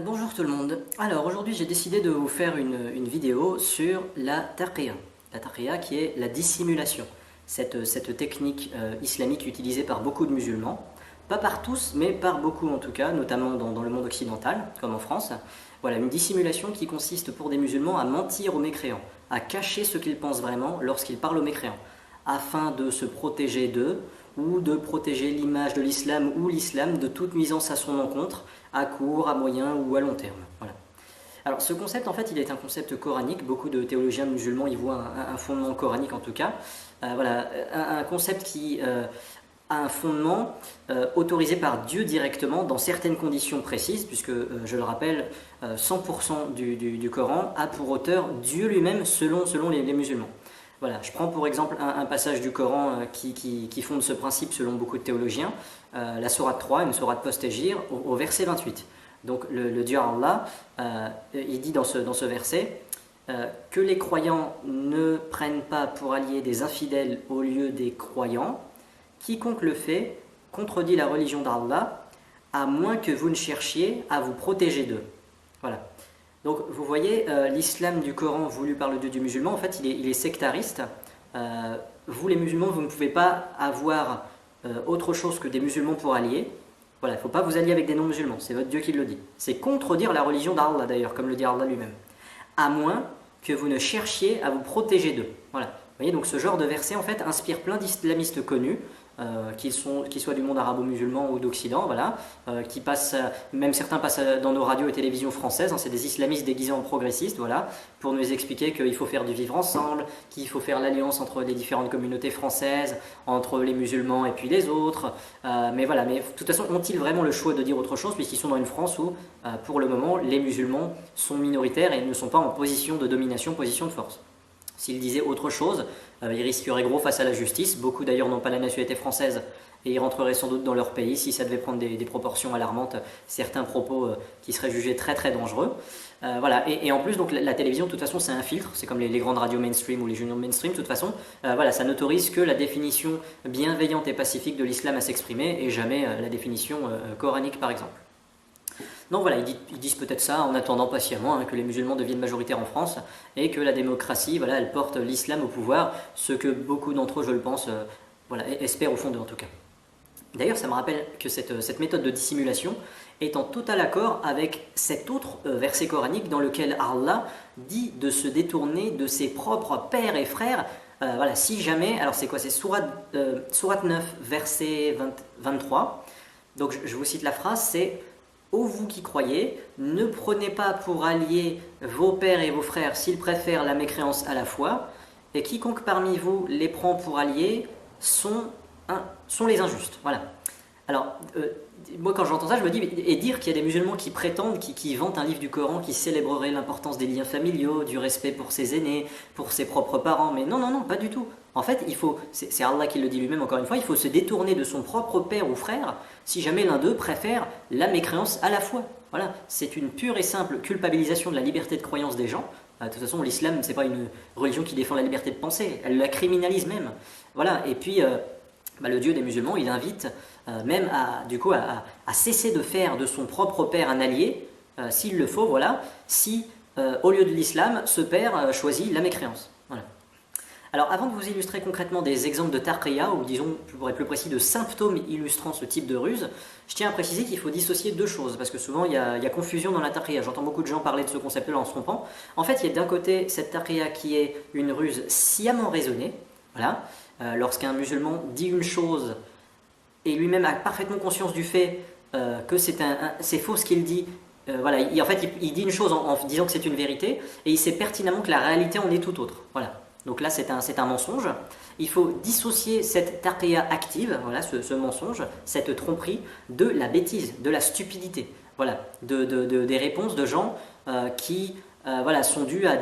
Bonjour tout le monde. Alors aujourd'hui j'ai décidé de vous faire une vidéo sur la taqiyya. La taqiyya qui est la dissimulation. Cette technique islamique utilisée par beaucoup de musulmans. Pas par tous, mais par beaucoup en tout cas, notamment dans le monde occidental, comme en France. Voilà, une dissimulation qui consiste pour des musulmans à mentir aux mécréants, à cacher ce qu'ils pensent vraiment lorsqu'ils parlent aux mécréants, afin de se protéger d'eux, ou de protéger l'image de l'islam ou l'islam de toute nuisance à son encontre, à court, à moyen ou à long terme. Voilà. Alors ce concept, en fait, il est un concept coranique. Beaucoup de théologiens musulmans y voient un fondement coranique en tout cas. Voilà, un concept qui a un fondement autorisé par Dieu directement dans certaines conditions précises, puisque, je le rappelle, 100% du Coran a pour auteur Dieu lui-même selon les musulmans. Voilà, je prends pour exemple un passage du Coran qui fonde ce principe selon beaucoup de théologiens, la sourate 3, une sourate post-Hégire, au verset 28. Donc le Dieu Allah, il dit dans ce verset que les croyants ne prennent pas pour alliés des infidèles au lieu des croyants. Quiconque le fait contredit la religion d'Allah, à moins que vous ne cherchiez à vous protéger d'eux. Voilà. Donc vous voyez, l'islam du Coran voulu par le Dieu du musulman, en fait il est sectariste. Vous les musulmans, vous ne pouvez pas avoir autre chose que des musulmans pour allier. Voilà, il ne faut pas vous allier avec des non-musulmans, c'est votre Dieu qui le dit. C'est contredire la religion d'Allah d'ailleurs, comme le dit Allah lui-même. À moins que vous ne cherchiez à vous protéger d'eux. Voilà. Vous voyez, donc ce genre de verset en fait inspire plein d'islamistes connus, qu'ils soient du monde arabo-musulman ou d'Occident, voilà, qui passent, même certains passent dans nos radios et télévisions françaises, hein, c'est des islamistes déguisés en progressistes, voilà, pour nous expliquer qu'il faut faire du vivre ensemble, qu'il faut faire l'alliance entre les différentes communautés françaises, entre les musulmans et puis les autres, mais voilà, mais de toute façon, ont-ils vraiment le choix de dire autre chose, puisqu'ils sont dans une France où, pour le moment, les musulmans sont minoritaires et ne sont pas en position de domination, position de force. S'ils disaient autre chose, ils risqueraient gros face à la justice. Beaucoup d'ailleurs n'ont pas la nationalité française et ils rentreraient sans doute dans leur pays si ça devait prendre des proportions alarmantes, certains propos qui seraient jugés très très dangereux. Voilà. Et en plus, donc, la télévision, de toute façon, c'est un filtre, c'est comme les grandes radios mainstream ou les journaux mainstream, de toute façon, voilà, ça n'autorise que la définition bienveillante et pacifique de l'islam à s'exprimer et jamais la définition coranique par exemple. Donc voilà, ils disent peut-être ça en attendant patiemment que les musulmans deviennent majoritaires en France et que la démocratie, voilà, elle porte l'islam au pouvoir, ce que beaucoup d'entre eux, je le pense, voilà, espèrent au fond d'eux en tout cas. D'ailleurs, ça me rappelle que cette méthode de dissimulation est en total accord avec cet autre verset coranique dans lequel Allah dit de se détourner de ses propres pères et frères. Voilà, si jamais, alors c'est quoi? C'est sourate 9, verset 23. Donc je vous cite la phrase, c'est: ô vous qui croyez, ne prenez pas pour alliés vos pères et vos frères s'ils préfèrent la mécréance à la foi, et quiconque parmi vous les prend pour alliés sont les injustes. Voilà. Alors, moi quand j'entends ça, je me dis, et dire qu'il y a des musulmans qui prétendent, qui vantent un livre du Coran qui célébrerait l'importance des liens familiaux, du respect pour ses aînés, pour ses propres parents, mais non, non, non, pas du tout. En fait, c'est Allah qui le dit lui-même encore une fois, il faut se détourner de son propre père ou frère si jamais l'un d'eux préfère la mécréance à la foi. Voilà, c'est une pure et simple culpabilisation de la liberté de croyance des gens. De toute façon, l'islam, c'est pas une religion qui défend la liberté de penser, elle la criminalise même. Voilà, et puis le Dieu des musulmans, il invite même à cesser de faire de son propre père un allié, s'il le faut, voilà, si au lieu de l'islam, ce père choisit la mécréance. Voilà. Alors avant de vous illustrer concrètement des exemples de taqiyya, ou disons, pour être plus précis, de symptômes illustrant ce type de ruse, je tiens à préciser qu'il faut dissocier deux choses, parce que souvent il y a confusion dans la taqiyya. J'entends beaucoup de gens parler de ce concept-là en se trompant. En fait, il y a d'un côté cette taqiyya qui est une ruse sciemment raisonnée, voilà. Lorsqu'un musulman dit une chose et lui-même a parfaitement conscience du fait que c'est faux ce qu'il dit, voilà, en fait il dit une chose en disant que c'est une vérité et il sait pertinemment que la réalité en est tout autre. Voilà. Donc là c'est un mensonge. Il faut dissocier cette taqiyya active, voilà, ce mensonge, cette tromperie, de la bêtise, de la stupidité, voilà, des réponses de gens qui voilà, sont dues à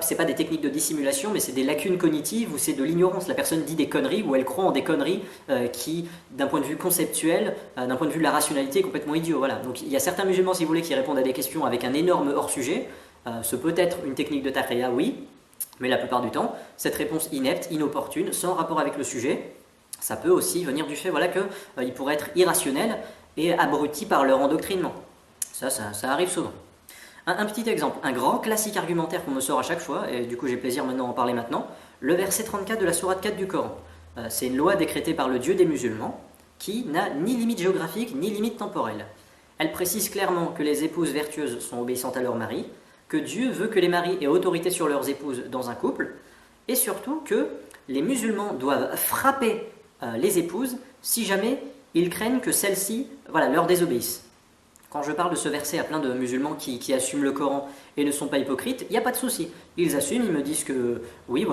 c'est pas des techniques de dissimulation, mais c'est des lacunes cognitives ou c'est de l'ignorance. La personne dit des conneries ou elle croit en des conneries qui, d'un point de vue conceptuel, d'un point de vue de la rationalité, est complètement idiot. Voilà. Donc il y a certains musulmans, si vous voulez, qui répondent à des questions avec un énorme hors-sujet. Ce peut être une technique de taqiyya, oui, mais la plupart du temps, cette réponse inepte, inopportune, sans rapport avec le sujet, ça peut aussi venir du fait voilà, qu'il pourrait être irrationnel et abruti par leur endoctrinement. Ça arrive souvent. Un petit exemple, un grand classique argumentaire qu'on me sort à chaque fois, et du coup j'ai plaisir maintenant d'en parler maintenant, le verset 34 de la sourate 4 du Coran. C'est une loi décrétée par le Dieu des musulmans qui n'a ni limite géographique ni limite temporelle. Elle précise clairement que les épouses vertueuses sont obéissantes à leur mari, que Dieu veut que les maris aient autorité sur leurs épouses dans un couple, et surtout que les musulmans doivent frapper les épouses si jamais ils craignent que celles-ci leur désobéissent. Quand je parle de ce verset à plein de musulmans qui assument le Coran et ne sont pas hypocrites, il n'y a pas de souci. Ils assument, ils me disent que oui,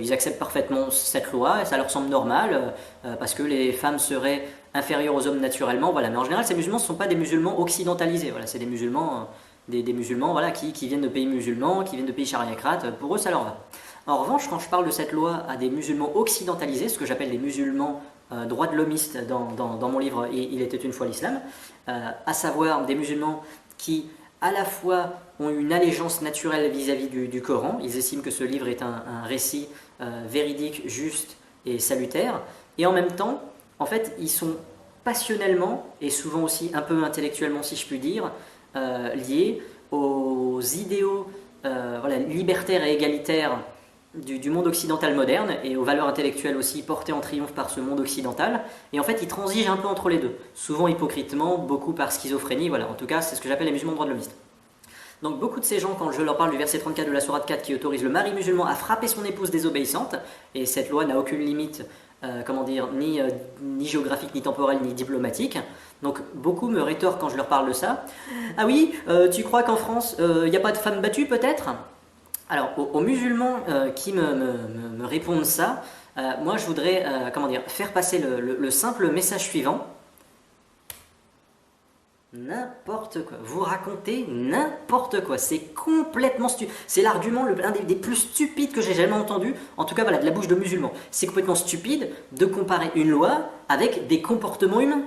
ils acceptent parfaitement cette loi, et ça leur semble normal, parce que les femmes seraient inférieures aux hommes naturellement. Mais en général, ces musulmans ne sont pas des musulmans occidentalisés. C'est des musulmans, des musulmans qui viennent de pays musulmans, qui viennent de pays chariacrates. Pour eux, ça leur va. En revanche, quand je parle de cette loi à des musulmans occidentalisés, ce que j'appelle les musulmans droits de l'homiste dans mon livre Il était une fois l'islam, à savoir des musulmans qui à la fois ont une allégeance naturelle vis-à-vis du Coran, ils estiment que ce livre est un récit véridique, juste et salutaire, et en même temps, en fait, ils sont passionnellement, et souvent aussi un peu intellectuellement si je puis dire, liés aux idéaux libertaires et égalitaires du monde occidental moderne et aux valeurs intellectuelles aussi portées en triomphe par ce monde occidental. Et en fait, ils transigent un peu entre les deux, souvent hypocritement, beaucoup par schizophrénie. En tout cas, c'est ce que j'appelle les musulmans droits de l'homiste. Donc beaucoup de ces gens, quand je leur parle du verset 34 de la sourate 4 qui autorise le mari musulman à frapper son épouse désobéissante, et cette loi n'a aucune limite, ni géographique, ni temporelle, ni diplomatique. Donc beaucoup me rétorquent quand je leur parle de ça. Ah oui, tu crois qu'en France, il n'y a pas de femmes battues peut-être ? Alors, aux musulmans qui me répondent ça, moi je voudrais faire passer le simple message suivant. N'importe quoi. Vous racontez n'importe quoi. C'est complètement stupide. C'est l'argument l'un des plus stupides que j'ai jamais entendu, en tout cas de la bouche de musulmans. C'est complètement stupide de comparer une loi avec des comportements humains.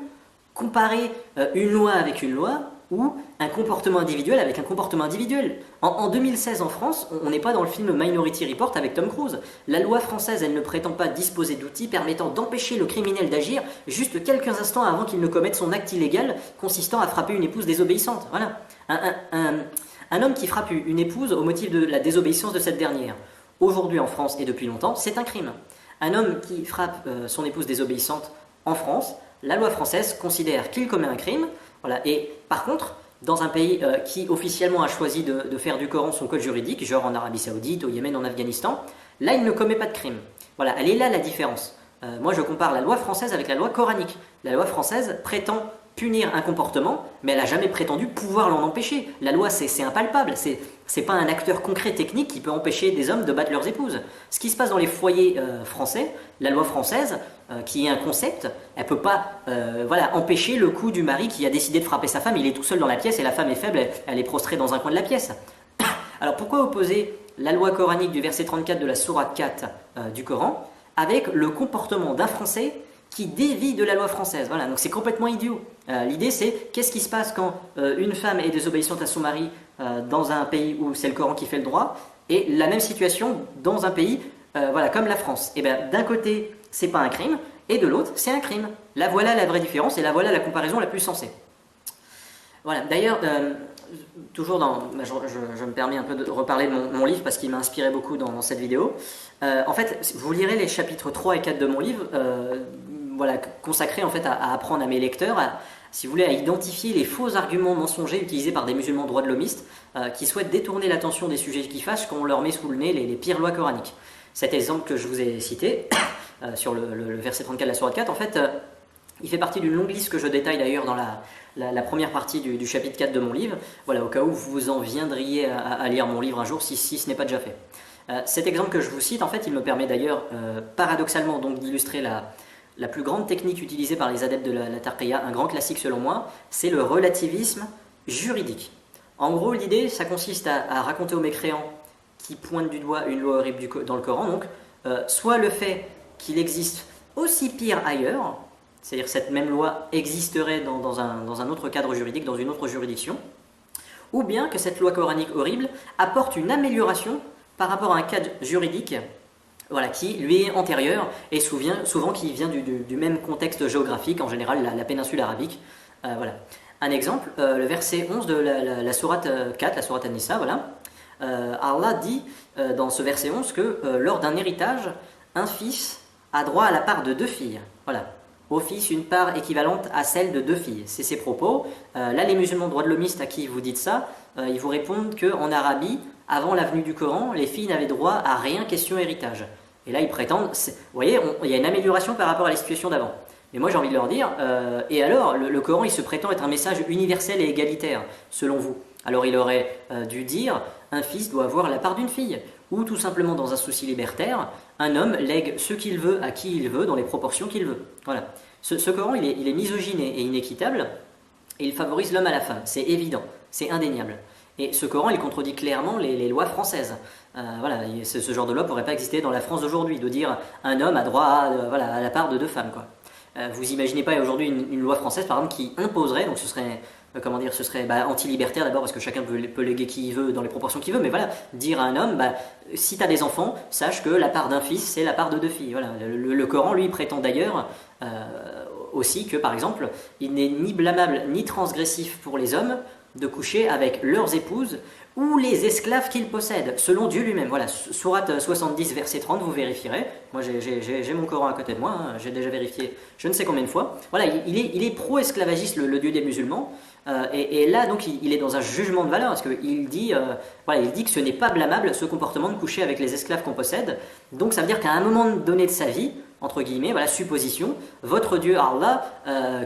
Comparer une loi avec une loi, ou un comportement individuel avec un comportement individuel. En 2016 en France, on n'est pas dans le film Minority Report avec Tom Cruise. La loi française, elle ne prétend pas disposer d'outils permettant d'empêcher le criminel d'agir juste quelques instants avant qu'il ne commette son acte illégal consistant à frapper une épouse désobéissante. Voilà. Un homme qui frappe une épouse au motif de la désobéissance de cette dernière, aujourd'hui en France et depuis longtemps, c'est un crime. Un homme qui frappe son épouse désobéissante en France, la loi française considère qu'il commet un crime. Et par contre, dans un pays qui officiellement a choisi de faire du Coran son code juridique, genre en Arabie Saoudite, au Yémen, en Afghanistan, là il ne commet pas de crime. Elle est là la différence. Moi je compare la loi française avec la loi coranique. La loi française prétend punir un comportement, mais elle n'a jamais prétendu pouvoir l'en empêcher. La loi c'est impalpable, c'est pas un acteur concret technique qui peut empêcher des hommes de battre leurs épouses. Ce qui se passe dans les foyers français, la loi française, qui est un concept, elle ne peut pas empêcher le coup du mari qui a décidé de frapper sa femme, il est tout seul dans la pièce et la femme est faible, elle est prostrée dans un coin de la pièce. Alors pourquoi opposer la loi coranique du verset 34 de la sourate 4 du Coran avec le comportement d'un Français qui dévie de la loi française? Donc c'est complètement idiot. L'idée c'est qu'est-ce qui se passe quand une femme est désobéissante à son mari dans un pays où c'est le Coran qui fait le droit, et la même situation dans un pays comme la France. Et bien d'un côté c'est pas un crime, et de l'autre c'est un crime. Là voilà la vraie différence, et là voilà la comparaison la plus sensée. D'ailleurs, toujours je me permets un peu de reparler de mon livre parce qu'il m'a inspiré beaucoup dans cette vidéo. En fait, vous lirez les chapitres 3 et 4 de mon livre, consacrés en fait à apprendre à mes lecteurs, si vous voulez, à identifier les faux arguments mensongers utilisés par des musulmans droits de l'homiste qui souhaitent détourner l'attention des sujets qui fâchent quand on leur met sous le nez les pires lois coraniques. Cet exemple que je vous ai cité, sur le verset 34 de la sourate 4, en fait, il fait partie d'une longue liste que je détaille d'ailleurs dans la première partie du chapitre 4 de mon livre, au cas où vous en viendriez à lire mon livre un jour si ce n'est pas déjà fait. Cet exemple que je vous cite, en fait, il me permet d'ailleurs paradoxalement donc d'illustrer la plus grande technique utilisée par les adeptes de la taqiyya, un grand classique selon moi, c'est le relativisme juridique. En gros, l'idée, ça consiste à raconter aux mécréants qui pointent du doigt une loi horrible dans le Coran, donc soit le fait qu'il existe aussi pire ailleurs, c'est-à-dire que cette même loi existerait dans un autre cadre juridique, dans une autre juridiction, ou bien que cette loi coranique horrible apporte une amélioration par rapport à un cadre juridique qui lui est antérieur et souvent qui vient du même contexte géographique, en général la péninsule arabique. Un exemple, le verset 11 de la sourate 4, la sourate An-Nisa, voilà. Allah dit dans ce verset 11 que lors d'un héritage, un fils a droit à la part de deux filles. Voilà. Au fils, une part équivalente à celle de deux filles. C'est ses propos. Là, les musulmans droits de l'homiste à qui vous dites ça, ils vous répondent qu'en Arabie, avant la venue du Coran, les filles n'avaient droit à rien question héritage. Et là, ils prétendent, vous voyez, il y a une amélioration par rapport à la situation d'avant. Mais moi, j'ai envie de leur dire, et alors, le Coran, il se prétend être un message universel et égalitaire, selon vous. Alors, il aurait dû dire, un fils doit avoir la part d'une fille. Ou tout simplement, dans un souci libertaire, un homme lègue ce qu'il veut à qui il veut, dans les proportions qu'il veut. Voilà. Ce Coran, il est misogyne et inéquitable, et il favorise l'homme à la femme. C'est évident, c'est indéniable. Et ce Coran, il contredit clairement les lois françaises. Voilà, ce genre de loi ne pourrait pas exister dans la France d'aujourd'hui, de dire un homme a droit à la part de deux femmes, quoi. Vous imaginez pas aujourd'hui une loi française par exemple qui imposerait, donc ce serait ce serait anti-libertaire d'abord parce que chacun peut léguer qui il veut dans les proportions qu'il veut, mais voilà, dire à un homme, si tu as des enfants, sache que la part d'un fils c'est la part de deux filles. Voilà, le Coran lui prétend d'ailleurs aussi que par exemple il n'est ni blâmable ni transgressif pour les hommes de coucher avec leurs épouses ou les esclaves qu'ils possèdent, selon Dieu lui-même. Voilà, sourate 70, verset 30, vous vérifierez. Moi, j'ai mon Coran à côté de moi, hein, j'ai déjà vérifié je ne sais combien de fois. Voilà, il est pro-esclavagiste, le Dieu des musulmans, et là, donc, il est dans un jugement de valeur, parce qu'il dit, il dit que ce n'est pas blâmable, ce comportement de coucher avec les esclaves qu'on possède. Donc, ça veut dire qu'à un moment donné de sa vie, entre guillemets, voilà, supposition, votre Dieu Allah,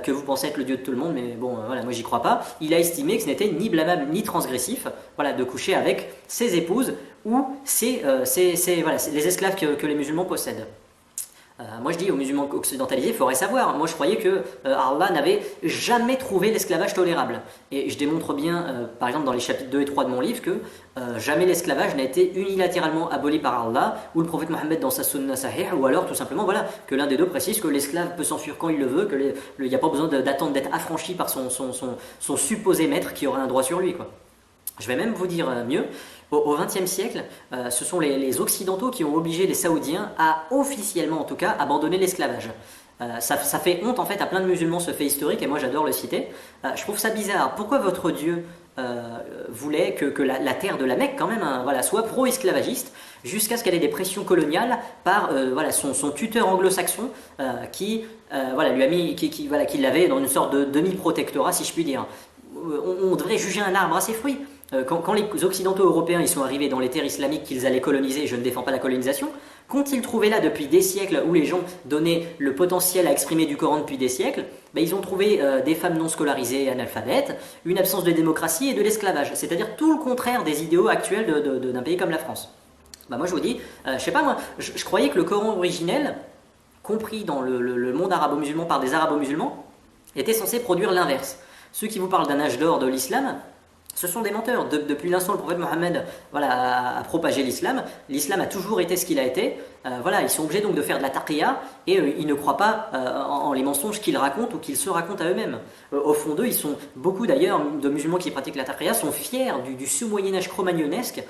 que vous pensez être le Dieu de tout le monde, mais bon, voilà, moi j'y crois pas, il a estimé que ce n'était ni blâmable ni transgressif, voilà, de coucher avec ses épouses ou les esclaves que les musulmans possèdent. Moi je dis aux musulmans occidentalisés, il faudrait savoir. Moi je croyais que Allah n'avait jamais trouvé l'esclavage tolérable. Et je démontre bien, par exemple dans les chapitres 2 et 3 de mon livre, que jamais l'esclavage n'a été unilatéralement aboli par Allah, ou le prophète Mohammed dans sa sunna sahih, ou alors tout simplement voilà, que l'un des deux précise que l'esclave peut s'enfuir quand il le veut, qu'il n'y a pas besoin d'attendre d'être affranchi par son supposé maître qui aurait un droit sur lui, quoi. Je vais même vous dire mieux, au XXe siècle, ce sont les Occidentaux qui ont obligé les Saoudiens à, officiellement en tout cas, abandonner l'esclavage. Ça fait honte en fait à plein de musulmans ce fait historique, et moi j'adore le citer. Je trouve ça bizarre. Pourquoi votre Dieu voulait que la terre de la Mecque quand même soit pro-esclavagiste jusqu'à ce qu'elle ait des pressions coloniales par son tuteur anglo-saxon qui lui a mis, qui l'avait dans une sorte de demi-protectorat si je puis dire. On devrait juger un arbre à ses fruits. Quand les Occidentaux européens ils sont arrivés dans les terres islamiques qu'ils allaient coloniser, je ne défends pas la colonisation, qu'ont-ils trouvé là depuis des siècles où les gens donnaient le potentiel à exprimer du Coran depuis des siècles? Ils ont trouvé des femmes non scolarisées, analphabètes, une absence de démocratie et de l'esclavage, c'est-à-dire tout le contraire des idéaux actuels d'un pays comme la France. Moi je vous dis, je sais pas moi, je croyais que le Coran originel, compris dans le monde arabo-musulman par des arabo-musulmans, était censé produire l'inverse. Ceux qui vous parlent d'un âge d'or de l'islam, ce sont des menteurs. Depuis l'instant où le prophète Mohammed a propagé l'islam, l'islam a toujours été ce qu'il a été. Ils sont obligés donc de faire de la taqiyya et ils ne croient pas en les mensonges qu'ils racontent ou qu'ils se racontent à eux-mêmes. Au fond d'eux, ils sont beaucoup d'ailleurs de musulmans qui pratiquent la taqiyya sont fiers du sous-Moyen-Âge cro-magnonesque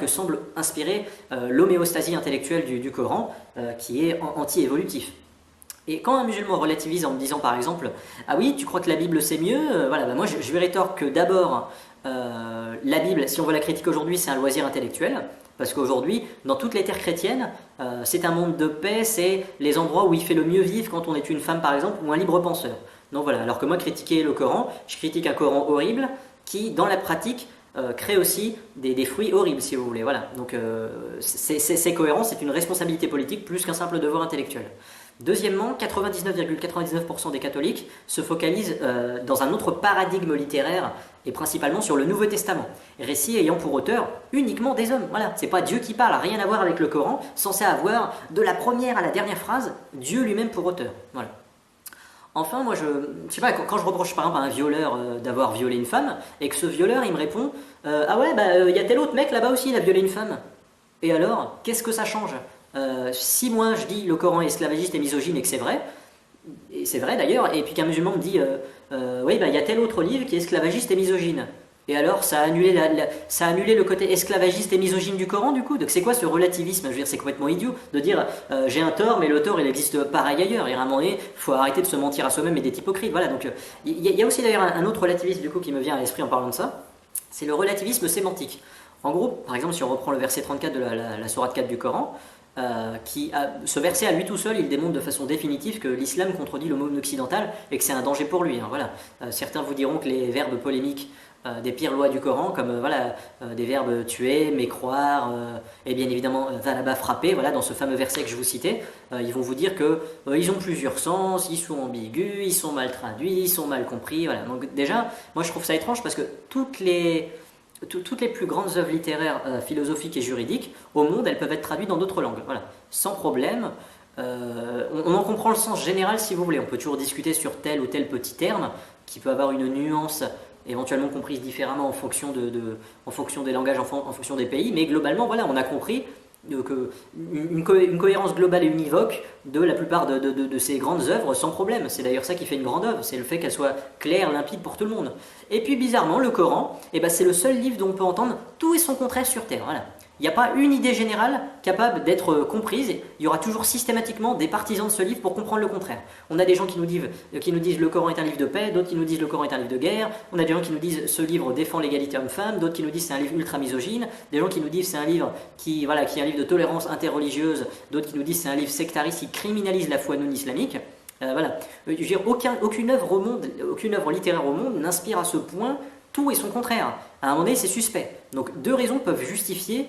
que semble inspirer l'homéostasie intellectuelle du Coran qui est anti-évolutif. Et quand un musulman relativise en me disant par exemple « Ah oui, tu crois que la Bible c'est mieux ?» moi je lui rétorque que d'abord la Bible, si on veut la critiquer aujourd'hui, c'est un loisir intellectuel. Parce qu'aujourd'hui, dans toutes les terres chrétiennes, c'est un monde de paix, c'est les endroits où il fait le mieux vivre quand on est une femme par exemple ou un libre penseur. Donc voilà, alors que moi critiquer le Coran, je critique un Coran horrible qui dans la pratique crée aussi des fruits horribles si vous voulez. Voilà. Donc c'est cohérent, c'est une responsabilité politique plus qu'un simple devoir intellectuel. Deuxièmement, 99,99% des catholiques se focalisent dans un autre paradigme littéraire et principalement sur le Nouveau Testament, récit ayant pour auteur uniquement des hommes. Voilà, c'est pas Dieu qui parle, rien à voir avec le Coran, censé avoir de la première à la dernière phrase Dieu lui-même pour auteur. Voilà. Enfin, moi je sais pas, quand je reproche par exemple à un violeur d'avoir violé une femme et que ce violeur il me répond ah ouais y a tel autre mec là-bas aussi il a violé une femme. Et alors, qu'est-ce que ça change? Si moi je dis le Coran est esclavagiste et misogyne et que c'est vrai d'ailleurs, et puis qu'un musulman me dit oui, il y a tel autre livre qui est esclavagiste et misogyne, Et alors, ça a annulé le côté esclavagiste et misogyne du Coran, du coup. Donc, c'est quoi ce relativisme? Je veux dire, c'est complètement idiot de dire j'ai un tort, mais le tort, il existe pareil ailleurs. Et à un moment donné, il faut arrêter de se mentir à soi-même et d'être hypocrite. Voilà, donc il y a aussi d'ailleurs un autre relativisme, du coup, qui me vient à l'esprit en parlant de ça. C'est le relativisme sémantique. En gros, par exemple, si on reprend le verset 34 de la sourate 4 du Coran, ce verset à lui tout seul, il démontre de façon définitive que l'islam contredit le monde occidental et que c'est un danger pour lui. Hein, voilà. Certains vous diront que les verbes polémiques des pires lois du Coran, comme des verbes tuer, mécroire, et bien évidemment dhalaba, frapper, voilà, dans ce fameux verset que je vous citais, ils vont vous dire que ils ont plusieurs sens, ils sont ambigus, ils sont mal traduits, ils sont mal compris. Voilà. Donc déjà, moi je trouve ça étrange parce que toutes les plus grandes œuvres littéraires, philosophiques et juridiques au monde, elles peuvent être traduites dans d'autres langues, voilà, sans problème. On en comprend le sens général si vous voulez. On peut toujours discuter sur tel ou tel petit terme qui peut avoir une nuance éventuellement comprise différemment en fonction, en fonction des langages, en fonction des pays, mais globalement, voilà, on a compris une cohérence globale et univoque de la plupart de ces grandes œuvres sans problème. C'est d'ailleurs ça qui fait une grande œuvre, c'est le fait qu'elle soit claire, limpide pour tout le monde. Et puis bizarrement, le Coran, c'est le seul livre dont on peut entendre tout et son contraire sur terre. Voilà. Il n'y a pas une idée générale capable d'être comprise. Il y aura toujours systématiquement des partisans de ce livre pour comprendre le contraire. On a des gens qui nous disent le Coran est un livre de paix, d'autres qui nous disent le Coran est un livre de guerre. On a des gens qui nous disent ce livre défend l'égalité homme-femme, d'autres qui nous disent c'est un livre ultra misogyne, des gens qui nous disent c'est un livre qui est un livre de tolérance interreligieuse, d'autres qui nous disent c'est un livre sectariste qui criminalise la foi non islamique. Voilà. Je veux dire, aucune œuvre littéraire au monde n'inspire à ce point tout et son contraire. À un moment donné, c'est suspect. Donc deux raisons peuvent justifier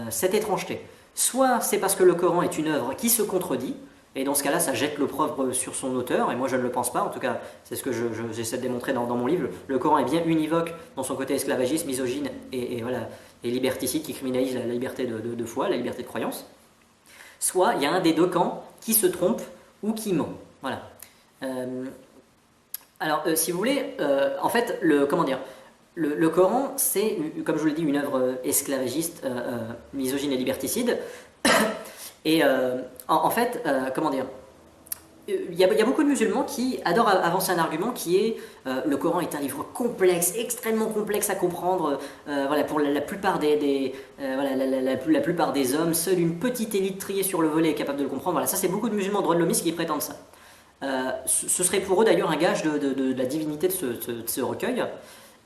cette étrangeté. Soit c'est parce que le Coran est une œuvre qui se contredit, et dans ce cas-là, ça jette l'opprobre sur son auteur, et moi je ne le pense pas, en tout cas c'est ce que j'essaie de démontrer dans mon livre. Le Coran est bien univoque dans son côté esclavagiste, misogyne et liberticide qui criminalise la liberté de foi, la liberté de croyance. Soit il y a un des deux camps qui se trompe ou qui ment. Voilà. Alors, si vous voulez, en fait, le Coran, c'est, comme je vous l'ai dit, une œuvre esclavagiste, misogyne et liberticide. Et en fait, il y a beaucoup de musulmans qui adorent avancer un argument qui est le Coran est un livre complexe, extrêmement complexe à comprendre. Pour la plupart la plupart des hommes, seule une petite élite triée sur le volet est capable de le comprendre. Voilà, ça c'est beaucoup de musulmans droits de l'homisme qui prétendent ça. Ce serait pour eux d'ailleurs un gage de la divinité de ce recueil.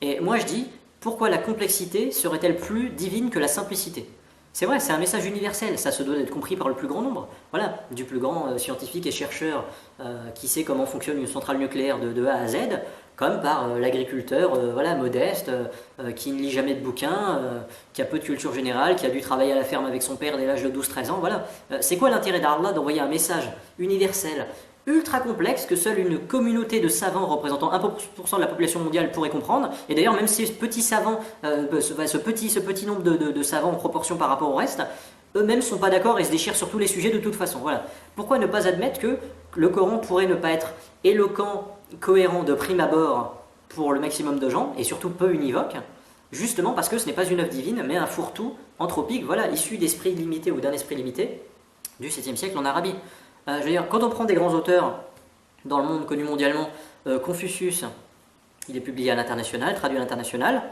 Et moi je dis, pourquoi la complexité serait-elle plus divine que la simplicité? C'est vrai, c'est un message universel, ça se doit d'être compris par le plus grand nombre. Voilà, du plus grand scientifique et chercheur qui sait comment fonctionne une centrale nucléaire de A à Z, comme par l'agriculteur modeste, qui ne lit jamais de bouquins, qui a peu de culture générale, qui a dû travailler à la ferme avec son père dès l'âge de 12-13 ans. Voilà. C'est quoi l'intérêt d'Allah d'envoyer un message universel ultra complexe que seule une communauté de savants représentant 1% de la population mondiale pourrait comprendre, et d'ailleurs même ces petits savants, ce petit nombre de savants en proportion par rapport au reste, eux-mêmes ne sont pas d'accord et se déchirent sur tous les sujets de toute façon. Voilà. Pourquoi ne pas admettre que le Coran pourrait ne pas être éloquent, cohérent de prime abord pour le maximum de gens, et surtout peu univoque, justement parce que ce n'est pas une œuvre divine, mais un fourre-tout anthropique, issu d'esprits limités ou d'un esprit limité du 7e siècle en Arabie. Je veux dire, quand on prend des grands auteurs dans le monde connus mondialement, Confucius, il est publié à l'international, traduit à l'international,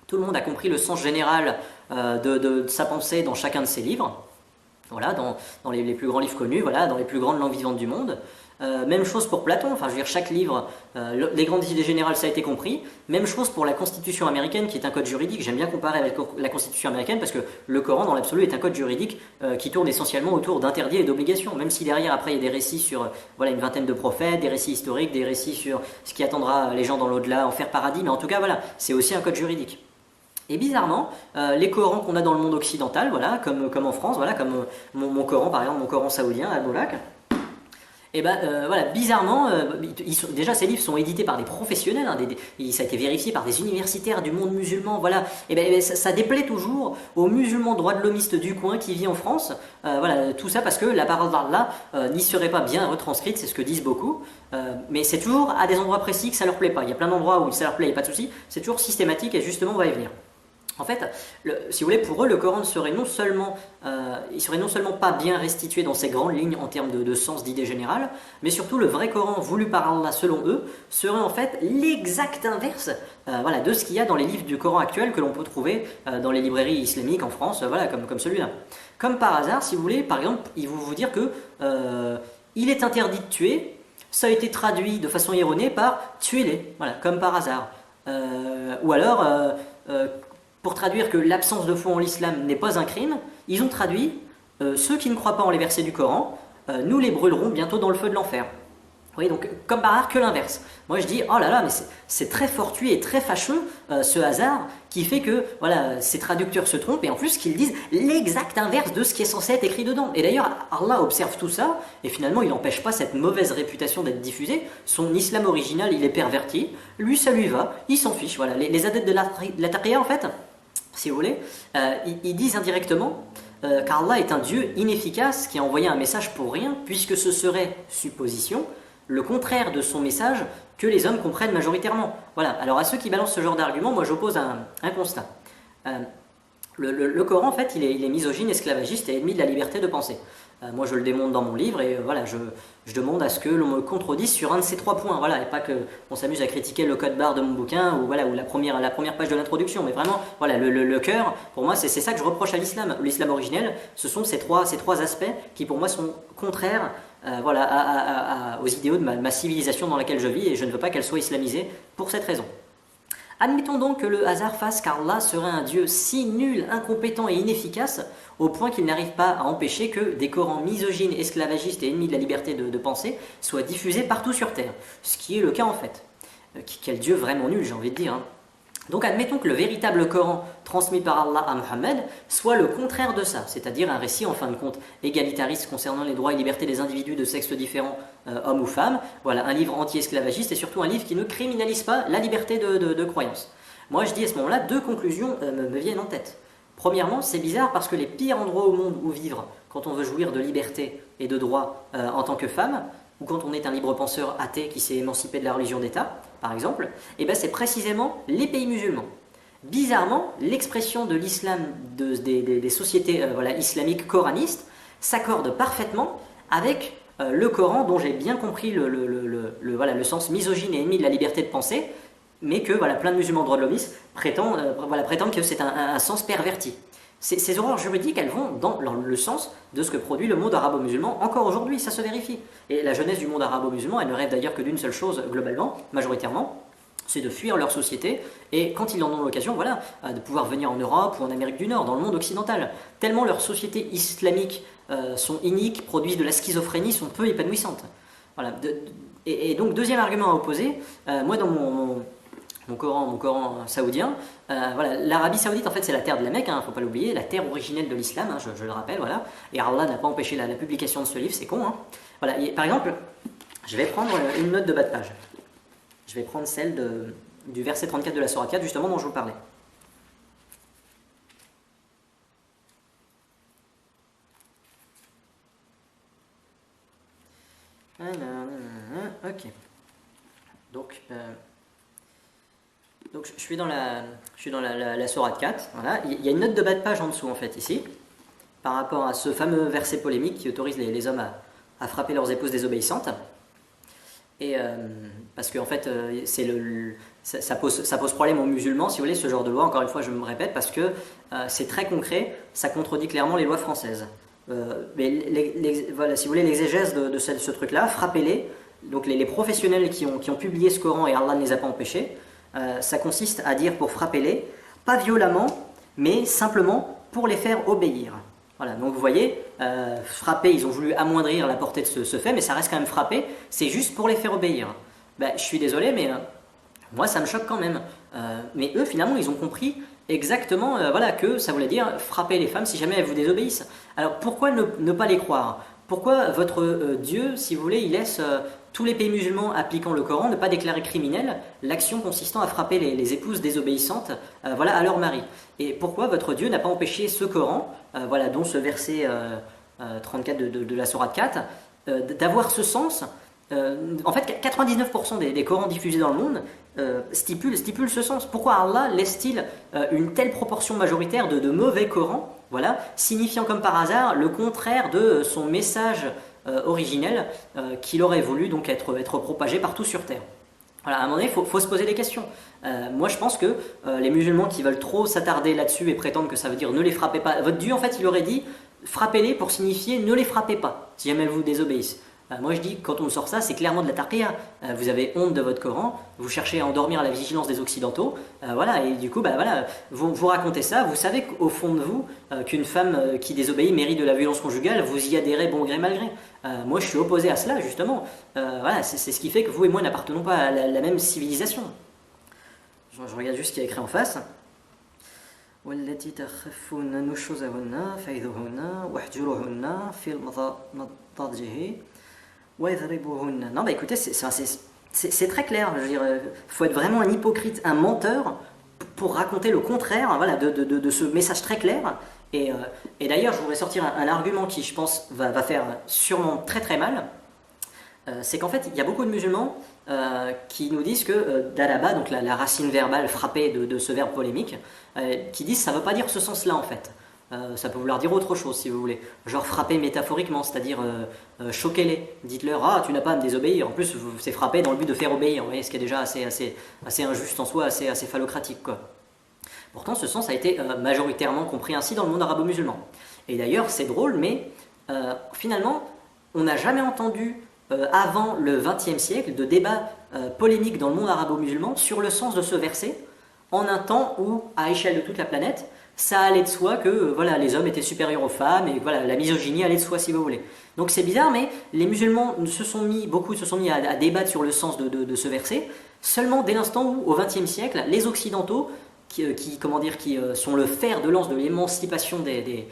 tout le monde a compris le sens général de sa pensée dans chacun de ses livres, voilà, dans les plus grands livres connus, dans les plus grandes langues vivantes du monde. Même chose pour Platon, je veux dire, chaque livre, les grandes idées générales, ça a été compris. Même chose pour la Constitution américaine, qui est un code juridique. J'aime bien comparer avec la Constitution américaine parce que le Coran, dans l'absolu, est un code juridique qui tourne essentiellement autour d'interdits et d'obligations. Même si derrière, après, il y a des récits sur une vingtaine de prophètes, des récits historiques, des récits sur ce qui attendra les gens dans l'au-delà, enfer, paradis. Mais en tout cas, c'est aussi un code juridique. Et bizarrement, les Corans qu'on a dans le monde occidental, comme en France, comme mon Coran, par exemple, mon Coran saoudien, Al-Bolak, et bizarrement, déjà ces livres sont édités par des professionnels, ça a été vérifié par des universitaires du monde musulman, ça déplaît toujours aux musulmans droits de l'homiste du coin qui vit en France, tout ça parce que la parole d'Allah n'y serait pas bien retranscrite, c'est ce que disent beaucoup, mais c'est toujours à des endroits précis que ça leur plaît pas. Il y a plein d'endroits où ça leur plaît, il n'y a pas de souci, c'est toujours systématique et justement on va y venir. En fait, si vous voulez, pour eux, le Coran serait non seulement, il serait non seulement pas bien restitué dans ses grandes lignes en termes de sens, d'idée générale, mais surtout le vrai Coran voulu par Allah selon eux serait en fait l'exact inverse voilà, de ce qu'il y a dans les livres du Coran actuel que l'on peut trouver dans les librairies islamiques en France, voilà, comme celui-là. Comme par hasard, si vous voulez, par exemple, ils vont vous dire que il est interdit de tuer, ça a été traduit de façon erronée par tuez-les, voilà, comme par hasard. Ou alors, pour traduire que l'absence de foi en l'islam n'est pas un crime, ils ont traduit ceux qui ne croient pas en les versets du Coran, nous les brûlerons bientôt dans le feu de l'enfer. Vous voyez, donc comme par hasard que l'inverse. Moi je dis, oh là là, mais c'est très fortuit et très fâcheux ce hasard qui fait que voilà, ces traducteurs se trompent et en plus qu'ils disent l'exact inverse de ce qui est censé être écrit dedans. Et d'ailleurs, Allah observe tout ça et finalement il n'empêche pas cette mauvaise réputation d'être diffusée. Son islam original il est perverti, lui ça lui va, il s'en fiche. Voilà. Les adeptes de la taqiyya en fait, si vous voulez, ils disent indirectement qu'Allah est un Dieu inefficace qui a envoyé un message pour rien, puisque ce serait, supposition, le contraire de son message que les hommes comprennent majoritairement. Voilà, alors à ceux qui balancent ce genre d'argument, moi j'oppose un constat. Le Coran, en fait, il est misogyne, esclavagiste et ennemi de la liberté de penser. Moi, je le démontre dans mon livre et voilà, je demande à ce que l'on me contredise sur un de ces 3 points. Voilà, et pas qu'on s'amuse à critiquer le code barre de mon bouquin ou, voilà, ou la première page de l'introduction. Mais vraiment, voilà, le cœur, pour moi, c'est ça que je reproche à l'islam. L'islam originel, ce sont ces trois aspects qui, pour moi, sont contraires voilà, aux idéaux de ma civilisation dans laquelle je vis et je ne veux pas qu'elle soit islamisée pour cette raison. Admettons donc que le hasard fasse qu'Allah serait un Dieu si nul, incompétent et inefficace au point qu'il n'arrive pas à empêcher que des Corans misogynes, esclavagistes et ennemis de la liberté de penser soient diffusés partout sur Terre. Ce qui est le cas en fait. Quel Dieu vraiment nul, j'ai envie de dire. Hein. Donc admettons que le véritable Coran transmis par Allah à Mohammed soit le contraire de ça, c'est-à-dire un récit en fin de compte égalitariste concernant les droits et libertés des individus de sexe différents, hommes ou femmes, voilà, un livre anti-esclavagiste et surtout un livre qui ne criminalise pas la liberté de croyance. Moi je dis à ce moment-là, 2 conclusions me viennent en tête. Premièrement, c'est bizarre parce que les pires endroits au monde où vivre quand on veut jouir de liberté et de droits en tant que femme, ou quand on est un libre penseur athée qui s'est émancipé de la religion d'État, par exemple, et ben c'est précisément les pays musulmans. Bizarrement, l'expression de l'islam des sociétés voilà, islamiques coranistes s'accorde parfaitement avec le Coran dont j'ai bien compris voilà, le sens misogyne et ennemi de la liberté de penser, mais que voilà, plein de musulmans droits de l'homme prétendent que c'est un sens perverti. Ces horreurs juridiques, elles vont dans le sens de ce que produit le monde arabo-musulman encore aujourd'hui, ça se vérifie. Et la jeunesse du monde arabo-musulman, elle ne rêve d'ailleurs que d'une seule chose, globalement, majoritairement, c'est de fuir leur société, et quand ils en ont l'occasion, voilà, de pouvoir venir en Europe ou en Amérique du Nord, dans le monde occidental. Tellement leurs sociétés islamiques sont iniques, produisent de la schizophrénie, sont peu épanouissantes. Voilà. Et donc, deuxième argument à opposer, moi dans mon Coran saoudien. Voilà, l'Arabie saoudite, en fait, c'est la terre de la Mecque, hein, faut pas l'oublier, la terre originelle de l'islam, hein, je le rappelle, voilà. Et Allah n'a pas empêché la publication de ce livre, c'est con. Hein. Voilà, par exemple, je vais prendre une note de bas de page. Je vais prendre celle du verset 34 de la sourate 4, justement, dont je vous parlais. Ok. Donc je suis dans la sourate 4, voilà. Il y a une note de bas de page en dessous en fait ici, par rapport à ce fameux verset polémique qui autorise les hommes à frapper leurs épouses désobéissantes. Et parce que en fait ça pose problème aux musulmans si vous voulez ce genre de loi, encore une fois je me répète, parce que c'est très concret, ça contredit clairement les lois françaises. Mais voilà, si vous voulez l'exégèse de ce truc-là, frappez-les. Donc les professionnels qui ont publié ce Coran et Allah ne les a pas empêchés, ça consiste à dire pour frapper-les, pas violemment, mais simplement pour les faire obéir. Voilà, donc vous voyez, frapper, ils ont voulu amoindrir la portée de ce fait, mais ça reste quand même frapper, c'est juste pour les faire obéir. Ben, je suis désolé, mais moi ça me choque quand même. Mais eux, finalement, ils ont compris exactement voilà, que ça voulait dire frapper les femmes si jamais elles vous désobéissent. Alors pourquoi ne pas les croire? Pourquoi votre Dieu, si vous voulez, il laisse tous les pays musulmans appliquant le Coran ne pas déclarer criminelle l'action consistant à frapper les épouses désobéissantes voilà, à leur mari? Et pourquoi votre Dieu n'a pas empêché ce Coran, voilà, dont ce verset 34 de la sourate 4, d'avoir ce sens En fait, 99% des Corans diffusés dans le monde stipulent ce sens. Pourquoi Allah laisse-t-il une telle proportion majoritaire de mauvais Corans, voilà, signifiant comme par hasard le contraire de son message originel qu'il aurait voulu donc être propagé partout sur Terre. Voilà, à un moment donné, il faut se poser des questions. Moi, je pense que les musulmans qui veulent trop s'attarder là-dessus et prétendre que ça veut dire ne les frappez pas, votre Dieu, en fait, il aurait dit frappez-les pour signifier ne les frappez pas, si jamais elles vous désobéissent. Moi, je dis, quand on sort ça, c'est clairement de la taqiyya. Vous avez honte de votre Coran, vous cherchez à endormir la vigilance des Occidentaux, voilà, et du coup, voilà, vous racontez ça, vous savez qu'au fond de vous, qu'une femme qui désobéit mérite de la violence conjugale, vous y adhérez bon gré mal gré. Moi, je suis opposé à cela, justement. Voilà, c'est ce qui fait que vous et moi n'appartenons pas à la même civilisation. Je regarde juste ce qu'il y a écrit en face. والتي تخفون نشوزهن فإذوهن واحجروهن في المضاجع ويضربوهن. Non, bah écoutez, c'est très clair. Je veux dire, faut être vraiment un hypocrite, un menteur pour raconter le contraire, voilà, de ce message très clair. Et d'ailleurs, je voudrais sortir un argument qui, je pense, va faire sûrement très très mal. C'est qu'en fait, il y a beaucoup de musulmans qui nous disent que daraba, donc la racine verbale frappée de ce verbe polémique, qui disent ça ne veut pas dire ce sens-là en fait. Ça peut vouloir dire autre chose si vous voulez. Genre frapper métaphoriquement, c'est-à-dire choquez-les. Dites-leur ah tu n'as pas à me désobéir. En plus c'est frapper dans le but de faire obéir. Vous voyez, ce qui est déjà assez injuste en soi, assez phallocratique quoi. Pourtant ce sens a été majoritairement compris ainsi dans le monde arabo-musulman. Et d'ailleurs c'est drôle, mais finalement on n'a jamais entendu avant le XXe siècle de débats polémiques dans le monde arabo-musulman sur le sens de ce verset, en un temps où, à échelle de toute la planète, ça allait de soi que voilà, les hommes étaient supérieurs aux femmes et voilà, la misogynie allait de soi si vous voulez. Donc c'est bizarre, mais les musulmans beaucoup se sont mis à débattre sur le sens de ce verset seulement dès l'instant où, au XXe siècle, les Occidentaux, qui sont le fer de lance de l'émancipation des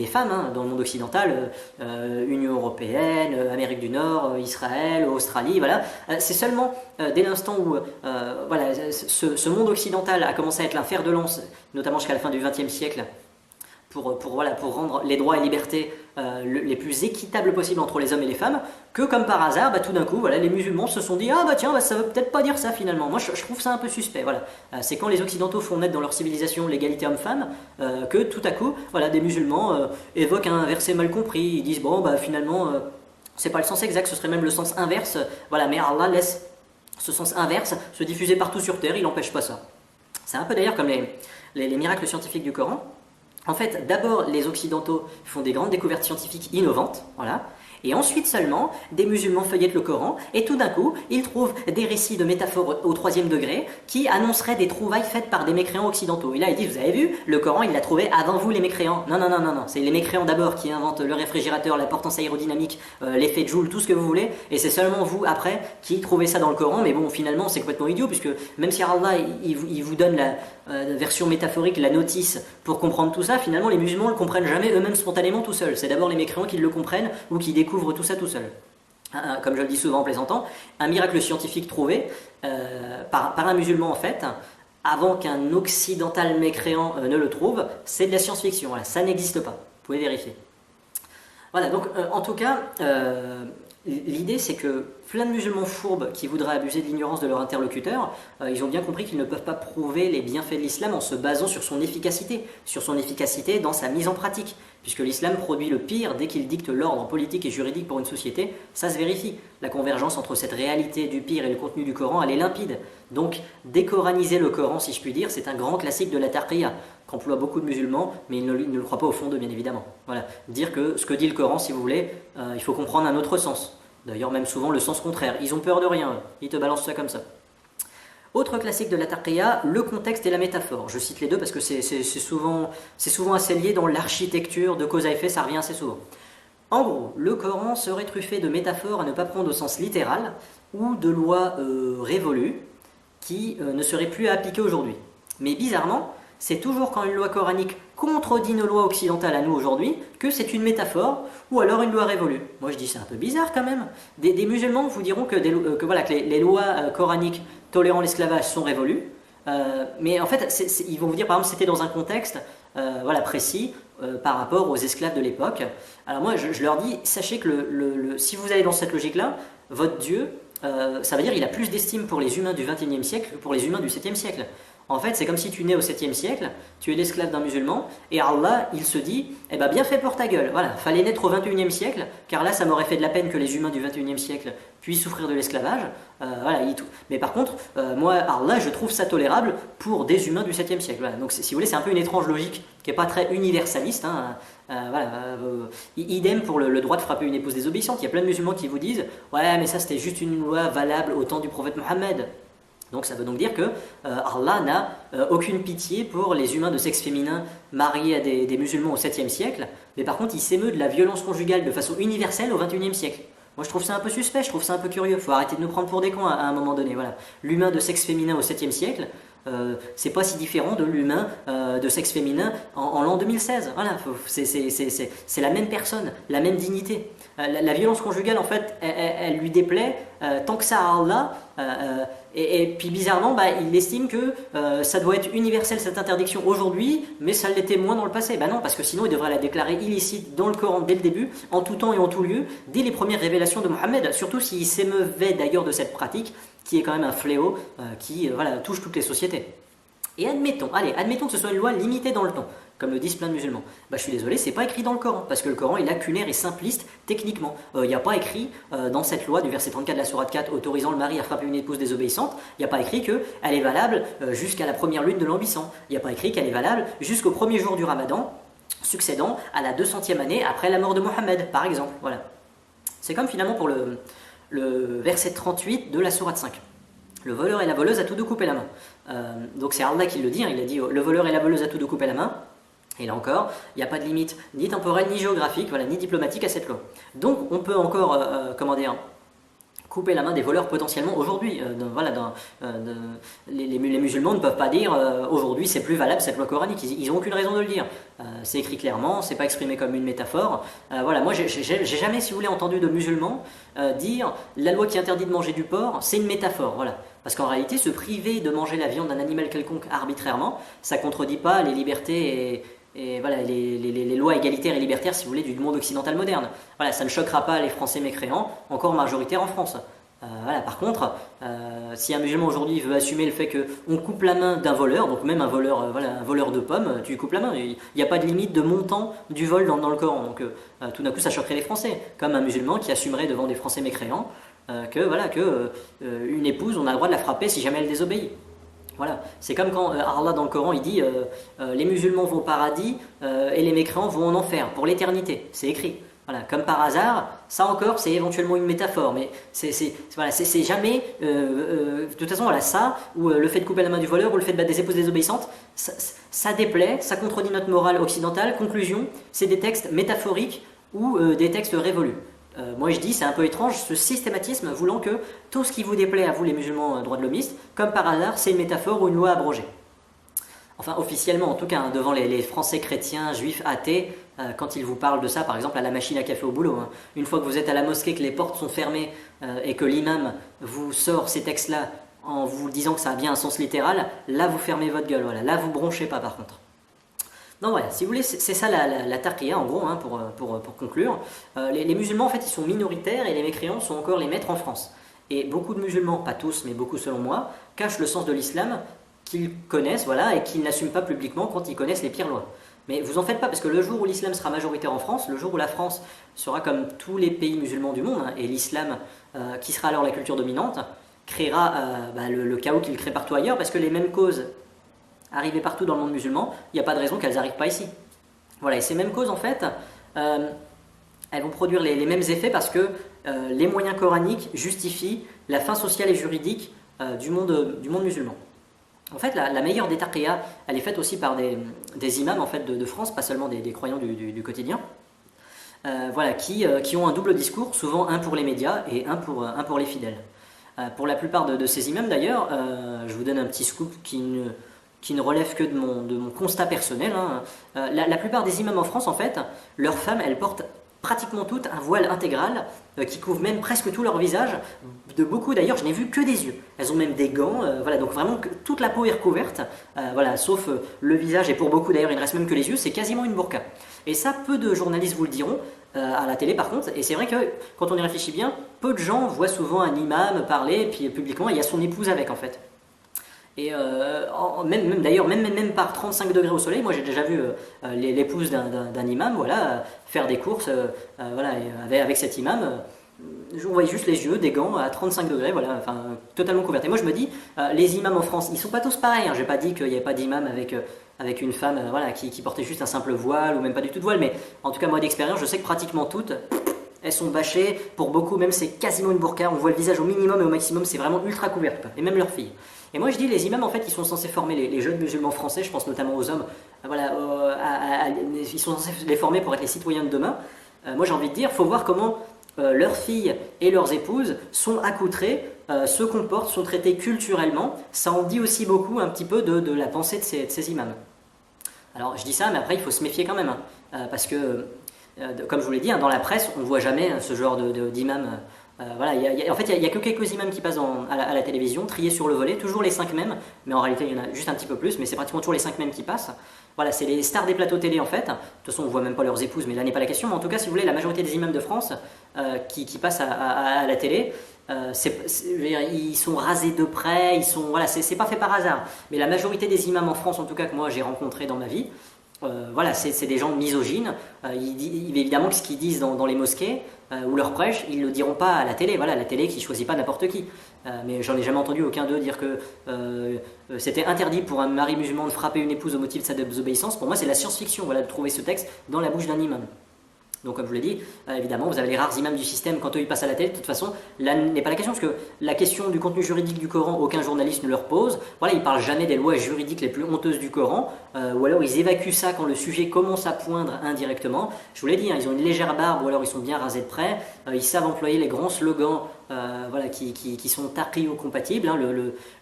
femmes hein, dans le monde occidental, Union Européenne, Amérique du Nord, Israël, Australie, voilà. C'est seulement dès l'instant où ce monde occidental a commencé à être un fer de lance, notamment jusqu'à la fin du XXe siècle, pour rendre les droits et libertés les plus équitables possibles entre les hommes et les femmes, que comme par hasard, tout d'un coup, voilà, les musulmans se sont dit ah tiens, ça veut peut-être pas dire ça finalement. Moi, je trouve ça un peu suspect. Voilà, c'est quand les occidentaux font naître dans leur civilisation l'égalité homme-femme que tout à coup, voilà, des musulmans évoquent un verset mal compris. Ils disent bon finalement, c'est pas le sens exact, ce serait même le sens inverse. Voilà, mais Allah laisse ce sens inverse se diffuser partout sur terre, il n'empêche pas ça. C'est un peu d'ailleurs comme les miracles scientifiques du Coran. En fait, d'abord, les Occidentaux font des grandes découvertes scientifiques innovantes, voilà, et ensuite seulement, des musulmans feuillettent le Coran, et tout d'un coup, ils trouvent des récits de métaphores au 3e degré qui annonceraient des trouvailles faites par des mécréants occidentaux. Et là, ils disent, vous avez vu, le Coran, il l'a trouvé avant vous, les mécréants. Non, c'est les mécréants d'abord qui inventent le réfrigérateur, la portance aérodynamique, l'effet de Joule, tout ce que vous voulez, et c'est seulement vous, après, qui trouvez ça dans le Coran, mais bon, finalement, c'est complètement idiot, puisque même si Allah, il vous donne la version métaphorique, la notice, pour comprendre tout ça, finalement, les musulmans ne le comprennent jamais eux-mêmes spontanément tout seuls. C'est d'abord les mécréants qui le comprennent ou qui découvrent tout ça tout seuls. Comme je le dis souvent en plaisantant, un miracle scientifique trouvé par un musulman en fait, avant qu'un occidental mécréant ne le trouve, c'est de la science-fiction. Voilà, ça n'existe pas. Vous pouvez vérifier. Voilà, donc en tout cas, l'idée c'est que plein de musulmans fourbes qui voudraient abuser de l'ignorance de leur interlocuteur, ils ont bien compris qu'ils ne peuvent pas prouver les bienfaits de l'islam en se basant sur son efficacité dans sa mise en pratique, puisque l'islam produit le pire dès qu'il dicte l'ordre politique et juridique pour une société, ça se vérifie. La convergence entre cette réalité du pire et le contenu du Coran, elle est limpide. Donc, décoraniser le Coran, si je puis dire, c'est un grand classique de la taqiyya, qu'emploient beaucoup de musulmans, mais ils ne le croient pas au fond d'eux, bien évidemment. Voilà. Dire que ce que dit le Coran, si vous voulez, il faut comprendre un autre sens. D'ailleurs, même souvent le sens contraire. Ils ont peur de rien, ils te balancent ça comme ça. Autre classique de la taqiyya, le contexte et la métaphore. Je cite les deux parce que c'est souvent assez lié dans l'architecture de cause à effet, ça revient assez souvent. En gros, le Coran serait truffé de métaphores à ne pas prendre au sens littéral ou de lois révolues qui ne seraient plus à appliquer aujourd'hui. Mais bizarrement, c'est toujours quand une loi coranique contredit nos lois occidentales à nous aujourd'hui que c'est une métaphore ou alors une loi révolue. Moi je dis c'est un peu bizarre quand même. Des musulmans vous diront que les lois coraniques tolérant l'esclavage sont révolues, mais en fait ils vont vous dire par exemple c'était dans un contexte précis par rapport aux esclaves de l'époque. Alors moi je leur dis sachez que si vous allez dans cette logique là, votre Dieu, ça veut dire qu'il a plus d'estime pour les humains du 21e siècle que pour les humains du 7e siècle. En fait, c'est comme si tu nais au 7e siècle, tu es l'esclave d'un musulman, et Allah, il se dit, eh ben bien fait pour ta gueule, voilà, fallait naître au 21e siècle, car là, ça m'aurait fait de la peine que les humains du 21e siècle puissent souffrir de l'esclavage, voilà, mais par contre, moi, Allah, je trouve ça tolérable pour des humains du 7e siècle, voilà. Donc si vous voulez, c'est un peu une étrange logique, qui n'est pas très universaliste, hein, voilà, idem pour le droit de frapper une épouse désobéissante. Il y a plein de musulmans qui vous disent, ouais, mais ça c'était juste une loi valable au temps du prophète Mohammed. Donc ça veut donc dire que Allah n'a aucune pitié pour les humains de sexe féminin mariés à des musulmans au 7e siècle, mais par contre il s'émeut de la violence conjugale de façon universelle au 21e siècle. Moi je trouve ça un peu suspect, je trouve ça un peu curieux, faut arrêter de nous prendre pour des cons à un moment donné. Voilà. L'humain de sexe féminin au 7e siècle, c'est pas si différent de l'humain de sexe féminin en l'an 2016. Voilà, c'est la même personne, la même dignité. La violence conjugale, en fait, elle lui déplaît tant que ça à Allah. Et puis bizarrement, il estime que ça doit être universel cette interdiction aujourd'hui, mais ça l'était moins dans le passé. Non, parce que sinon il devrait la déclarer illicite dans le Coran dès le début, en tout temps et en tout lieu, dès les premières révélations de Mohammed, surtout s'il s'émeuvait d'ailleurs de cette pratique, qui est quand même un fléau qui touche toutes les sociétés. Et admettons que ce soit une loi limitée dans le temps, comme le disent plein de musulmans. Je suis désolé, c'est pas écrit dans le Coran, parce que le Coran est lacunaire et simpliste techniquement. Il n'y a pas écrit dans cette loi du verset 34 de la sourate 4 autorisant le mari à frapper une épouse désobéissante, il n'y a pas écrit qu'elle est valable jusqu'à la première lune de l'an 800. Il n'y a pas écrit qu'elle est valable jusqu'au premier jour du Ramadan, succédant à la 200e année après la mort de Mohammed, par exemple. Voilà. C'est comme finalement pour le verset 38 de la sourate 5. Le voleur et la voleuse à tous deux couper la main. Donc c'est Allah qui le dit, hein, il a dit le voleur et la voleuse à tous deux couper la main. Et là encore, il n'y a pas de limite ni temporelle, ni géographique, ni diplomatique à cette loi. Donc on peut encore, couper la main des voleurs potentiellement aujourd'hui. Les musulmans ne peuvent pas dire aujourd'hui c'est plus valable cette loi coranique, ils n'ont aucune raison de le dire. C'est écrit clairement, c'est pas exprimé comme une métaphore. Moi j'ai jamais, si vous voulez, entendu de musulmans dire la loi qui interdit de manger du porc, c'est une métaphore. Voilà. Parce qu'en réalité, se priver de manger la viande d'un animal quelconque arbitrairement, ça contredit pas les libertés et les lois égalitaires et libertaires, si vous voulez, du monde occidental moderne. Voilà, ça ne choquera pas les Français mécréants, encore majoritaires en France. Par contre, si un musulman aujourd'hui veut assumer le fait qu'on coupe la main d'un voleur, donc même un voleur de pommes, tu lui coupes la main. Il n'y a pas de limite de montant du vol dans le Coran. Donc tout d'un coup, ça choquerait les Français. Comme un musulman qui assumerait devant des Français mécréants une épouse, on a le droit de la frapper si jamais elle désobéit. Voilà, c'est comme quand Allah dans le Coran il dit les musulmans vont au paradis et les mécréants vont en enfer pour l'éternité. C'est écrit. Voilà, comme par hasard, ça encore c'est éventuellement une métaphore, mais c'est jamais. De toute façon, ça ou le fait de couper la main du voleur ou le fait de battre des épouses désobéissantes, ça déplaît, ça contredit notre morale occidentale. Conclusion, c'est des textes métaphoriques ou des textes révolus. Moi je dis, c'est un peu étrange ce systématisme voulant que tout ce qui vous déplaît à vous les musulmans droits de l'homiste, comme par hasard, c'est une métaphore ou une loi abrogée. Enfin officiellement en tout cas, devant les Français chrétiens, juifs, athées, quand ils vous parlent de ça, par exemple à la machine à café au boulot. Une fois que vous êtes à la mosquée, que les portes sont fermées et que l'imam vous sort ces textes-là en vous disant que ça a bien un sens littéral, là vous fermez votre gueule, là vous bronchez pas par contre. Donc voilà, si vous voulez, c'est ça la taqiyya en gros, pour conclure. Les musulmans en fait ils sont minoritaires et les mécréants sont encore les maîtres en France. Et beaucoup de musulmans, pas tous mais beaucoup selon moi, cachent le sens de l'islam qu'ils connaissent et qu'ils n'assument pas publiquement quand ils connaissent les pires lois. Mais vous en faites pas parce que le jour où l'islam sera majoritaire en France, le jour où la France sera comme tous les pays musulmans du monde et l'islam qui sera alors la culture dominante créera le chaos qu'il crée partout ailleurs parce que les mêmes causes arrivées partout dans le monde musulman, il n'y a pas de raison qu'elles n'arrivent pas ici. Voilà, et ces mêmes causes, en fait, elles vont produire les mêmes effets parce que les moyens coraniques justifient la fin sociale et juridique du monde musulman. En fait, la meilleure des taqiyya, elle est faite aussi par des imams en fait, de France, pas seulement des croyants du quotidien, qui ont un double discours, souvent un pour les médias et un pour les fidèles. Pour la plupart de ces imams, d'ailleurs, je vous donne un petit scoop qui ne relève que de mon constat personnel. La plupart des imams en France, en fait, leurs femmes, elles portent pratiquement toutes un voile intégral qui couvre même presque tout leur visage. De beaucoup d'ailleurs, je n'ai vu que des yeux. Elles ont même des gants, voilà, donc vraiment toute la peau est recouverte, voilà, sauf le visage, et pour beaucoup d'ailleurs il ne reste même que les yeux, c'est quasiment une burqa. Et ça, peu de journalistes vous le diront, à la télé par contre, et c'est vrai que quand on y réfléchit bien, peu de gens voient souvent un imam parler, puis publiquement, il y a son épouse avec en fait. Et même par 35 degrés au soleil, moi j'ai déjà vu l'épouse d'un imam voilà, faire des courses voilà, avec cet imam. On voyait juste les yeux, des gants à 35 degrés, voilà, enfin, totalement couverts. Et moi je me dis, les imams en France, ils sont pas tous pareils. Hein. Je n'ai pas dit qu'il n'y avait pas d'imam avec une femme voilà, qui portait juste un simple voile ou même pas du tout de voile, mais en tout cas moi d'expérience, je sais que pratiquement toutes, elles sont bâchées. Pour beaucoup même c'est quasiment une burqa, on voit le visage au minimum et au maximum c'est vraiment ultra couvert, et même leurs filles. Et moi je dis, les imams en fait ils sont censés former les jeunes musulmans français, je pense notamment aux hommes, voilà, ils sont censés les former pour être les citoyens de demain. Moi j'ai envie de dire, il faut voir comment leurs filles et leurs épouses sont accoutrées, se comportent, sont traitées culturellement. Ça en dit aussi beaucoup un petit peu de la pensée de ces imams. Alors je dis ça, mais après il faut se méfier quand même, hein, parce que comme je vous l'ai dit, hein, dans la presse on ne voit jamais ce genre d'imam. Voilà, en fait, il n'y a que quelques imams qui passent à la télévision, triés sur le volet, toujours les 5 mêmes, mais en réalité, il y en a juste un petit peu plus, mais c'est pratiquement toujours les 5 mêmes qui passent. Voilà, c'est les stars des plateaux télé en fait. De toute façon, on ne voit même pas leurs épouses, mais là n'est pas la question. Mais en tout cas, si vous voulez, la majorité des imams de France qui passent à la télé, ils sont rasés de près, voilà, c'est pas fait par hasard. Mais la majorité des imams en France, en tout cas que moi j'ai rencontrés dans ma vie, voilà, c'est des gens misogynes. Évidemment que ce qu'ils disent dans les mosquées ou leurs prêches, ils ne le diront pas à la télé. Voilà, la télé qui ne choisit pas n'importe qui. Mais j'en ai jamais entendu aucun d'eux dire que c'était interdit pour un mari musulman de frapper une épouse au motif de sa désobéissance. Pour moi, c'est la science-fiction, voilà, de trouver ce texte dans la bouche d'un imam. Donc comme je vous l'ai dit, évidemment, vous avez les rares imams du système, quand eux ils passent à la télé, de toute façon, là n'est pas la question, parce que la question du contenu juridique du Coran, aucun journaliste ne leur pose. Voilà, ils parlent jamais des lois juridiques les plus honteuses du Coran, ou alors ils évacuent ça quand le sujet commence à poindre indirectement. Je vous l'ai dit, hein, ils ont une légère barbe, ou alors ils sont bien rasés de près, ils savent employer les grands slogans voilà, qui sont taqiyyo-compatibles. Hein.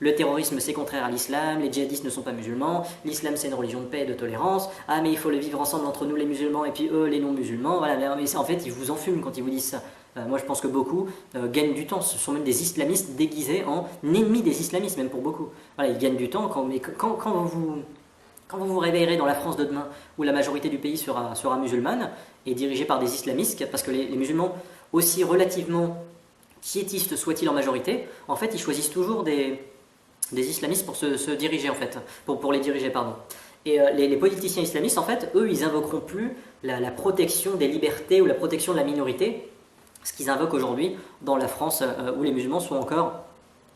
Le terrorisme c'est contraire à l'islam, les djihadistes ne sont pas musulmans, l'islam c'est une religion de paix et de tolérance, ah mais il faut le vivre ensemble entre nous les musulmans et puis eux les non-musulmans, voilà, mais en fait ils vous enfument quand ils vous disent ça. Moi je pense que beaucoup gagnent du temps, ce sont même des islamistes déguisés en ennemis des islamistes, même pour beaucoup. Voilà, ils gagnent du temps, mais quand vous vous réveillerez dans la France de demain, où la majorité du pays sera musulmane et dirigée par des islamistes, parce que les musulmans, aussi relativement quiétistes soient-ils en majorité, en fait ils choisissent toujours des islamistes pour se diriger en fait, pour les diriger pardon. Et les politiciens islamistes en fait, eux ils invoqueront plus la protection des libertés ou la protection de la minorité, ce qu'ils invoquent aujourd'hui dans la France où les musulmans sont encore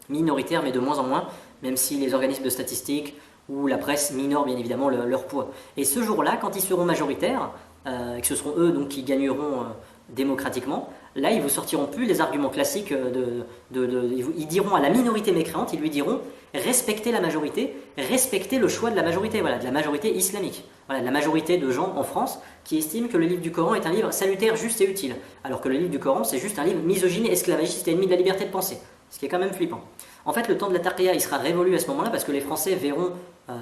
minoritaires mais de moins en moins, même si les organismes de statistiques ou la presse minorent bien évidemment leur poids. Et ce jour-là, quand ils seront majoritaires, que ce seront eux donc qui gagneront démocratiquement, là ils vous sortiront plus les arguments classiques ils diront à la minorité mécréante, ils lui diront respectez la majorité, respectez le choix de la majorité, voilà, de la majorité islamique, voilà, de la majorité de gens en France qui estiment que le livre du Coran est un livre salutaire, juste et utile, alors que le livre du Coran c'est juste un livre misogyne, esclavagiste et ennemi de la liberté de penser, ce qui est quand même flippant. En fait, le temps de la taqiyya il sera révolu à ce moment-là parce que les Français verront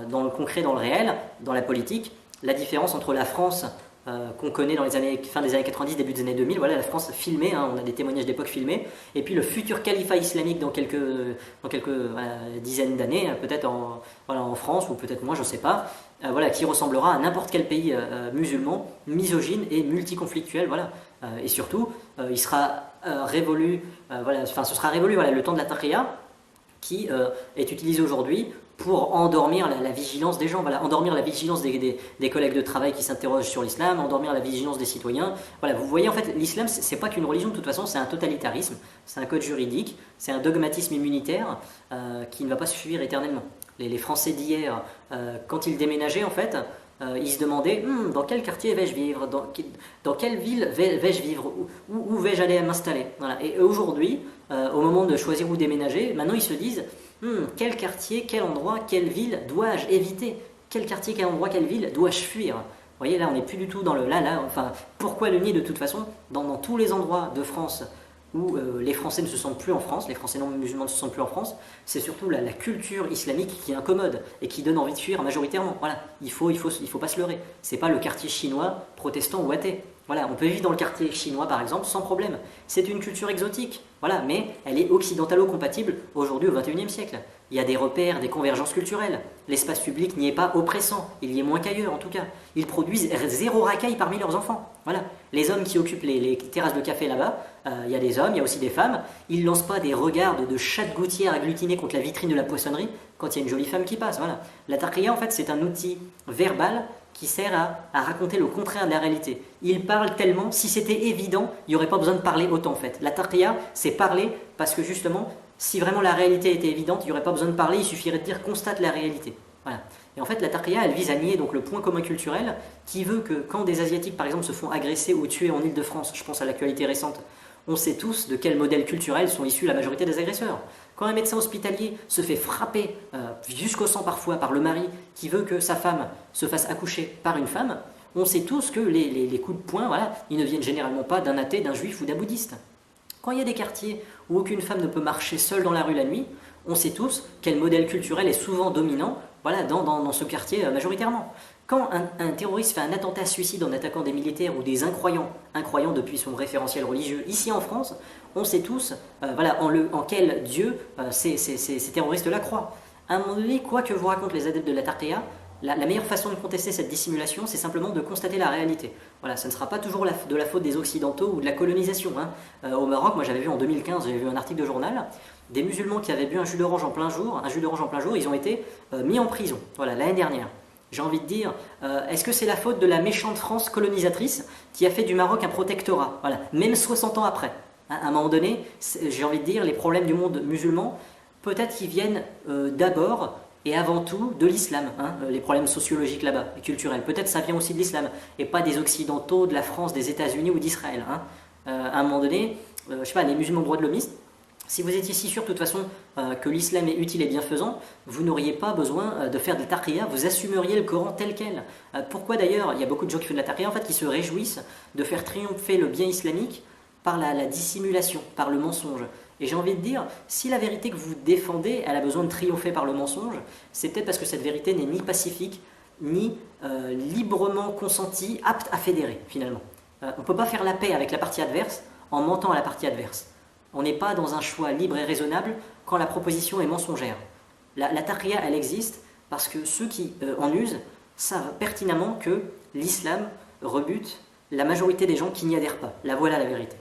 dans le concret, dans le réel, dans la politique, la différence entre la France qu'on connaît dans fin des années 90, début des années 2000, voilà, la France filmée, hein, on a des témoignages d'époque filmés, et puis le futur califat islamique dans quelques dizaines d'années, peut-être en France, ou peut-être moins, je ne sais pas, voilà, qui ressemblera à n'importe quel pays musulman, misogyne et multiconflictuel, voilà. Et surtout, il sera révolu, ce sera révolu, voilà, le temps de la taqiyya, qui est utilisé aujourd'hui pour endormir la vigilance des gens, voilà, endormir la vigilance des collègues de travail qui s'interrogent sur l'islam, endormir la vigilance des citoyens. Voilà, vous voyez en fait, l'islam c'est pas qu'une religion, de toute façon c'est un totalitarisme, c'est un code juridique, c'est un dogmatisme immunitaire qui ne va pas suffire éternellement. Les Français d'hier, quand ils déménageaient en fait, ils se demandaient dans quel quartier vais-je vivre, dans quelle ville vais-je vivre, où vais-je aller m'installer. Voilà. Et aujourd'hui, au moment de choisir où déménager, maintenant ils se disent quel quartier, quel endroit, quelle ville dois-je éviter, quel quartier, quel endroit, quelle ville dois-je fuir. Vous voyez, là on n'est plus du tout dans le là, enfin pourquoi le nier de toute façon, dans tous les endroits de France où les Français ne se sentent plus en France, les Français non musulmans ne se sentent plus en France, c'est surtout la culture islamique qui est incommode et qui donne envie de fuir majoritairement. Voilà, il faut pas se leurrer. C'est pas le quartier chinois, protestant ou athée. Voilà, on peut vivre dans le quartier chinois par exemple sans problème. C'est une culture exotique, voilà, mais elle est occidentalo-compatible aujourd'hui au XXIe siècle. Il y a des repères, des convergences culturelles. L'espace public n'y est pas oppressant, il y est moins qu'ailleurs en tout cas. Ils produisent zéro racaille parmi leurs enfants. Voilà. Les hommes qui occupent les terrasses de café là-bas, il y a des hommes, il y a aussi des femmes. Ils ne lancent pas des regards de chat de gouttière agglutinés contre la vitrine de la poissonnerie quand il y a une jolie femme qui passe. Voilà. La taqiyya en fait c'est un outil verbal qui sert à raconter le contraire de la réalité. Il parle tellement, si c'était évident, il n'y aurait pas besoin de parler autant en fait. La taqiyya, c'est parler parce que justement, si vraiment la réalité était évidente, il n'y aurait pas besoin de parler, il suffirait de dire constate la réalité. Voilà. Et en fait, la taqiyya, elle vise à nier donc le point commun culturel qui veut que quand des Asiatiques, par exemple, se font agresser ou tuer en Île-de-France, je pense à l'actualité récente, on sait tous de quel modèle culturel sont issus la majorité des agresseurs. Quand un médecin hospitalier se fait frapper jusqu'au sang parfois par le mari qui veut que sa femme se fasse accoucher par une femme, on sait tous que les coups de poing, voilà, ils ne viennent généralement pas d'un athée, d'un juif ou d'un bouddhiste. Quand il y a des quartiers où aucune femme ne peut marcher seule dans la rue la nuit, on sait tous quel modèle culturel est souvent dominant, voilà, dans ce quartier majoritairement. Quand un terroriste fait un attentat suicide en attaquant des militaires ou des incroyants depuis son référentiel religieux, ici en France, on sait tous voilà, en quel Dieu ces terroristes-là croient. À un moment donné, quoi que vous racontent les adeptes de la taqiyya, la meilleure façon de contester cette dissimulation, c'est simplement de constater la réalité. Voilà, ça ne sera pas toujours de la faute des Occidentaux ou de la colonisation. Au Maroc, moi j'avais vu en 2015, j'avais vu un article de journal, des musulmans qui avaient bu un jus d'orange en plein jour, ils ont été mis en prison, voilà, l'année dernière. J'ai envie de dire, est-ce que c'est la faute de la méchante France colonisatrice qui a fait du Maroc un protectorat, voilà, même 60 ans après? À un moment donné, j'ai envie de dire, les problèmes du monde musulman, peut-être qu'ils viennent d'abord et avant tout de l'islam, les problèmes sociologiques là-bas, et culturels. Peut-être ça vient aussi de l'islam, et pas des Occidentaux, de la France, des États-Unis ou d'Israël. À un moment donné, je sais pas, les musulmans droits de l'hommiste, si vous étiez si sûr de toute façon que l'islam est utile et bienfaisant, vous n'auriez pas besoin de faire des taqiyya, vous assumeriez le Coran tel quel. Pourquoi d'ailleurs, il y a beaucoup de gens qui font de la taqiyya, en fait, qui se réjouissent de faire triompher le bien islamique par la dissimulation, par le mensonge. Et j'ai envie de dire, si la vérité que vous défendez, elle a besoin de triompher par le mensonge, c'est peut-être parce que cette vérité n'est ni pacifique, ni librement consentie, apte à fédérer, finalement. On ne peut pas faire la paix avec la partie adverse en mentant à la partie adverse. On n'est pas dans un choix libre et raisonnable quand la proposition est mensongère. La taqiyya, elle existe parce que ceux qui en usent savent pertinemment que l'islam rebute la majorité des gens qui n'y adhèrent pas. La voilà la vérité.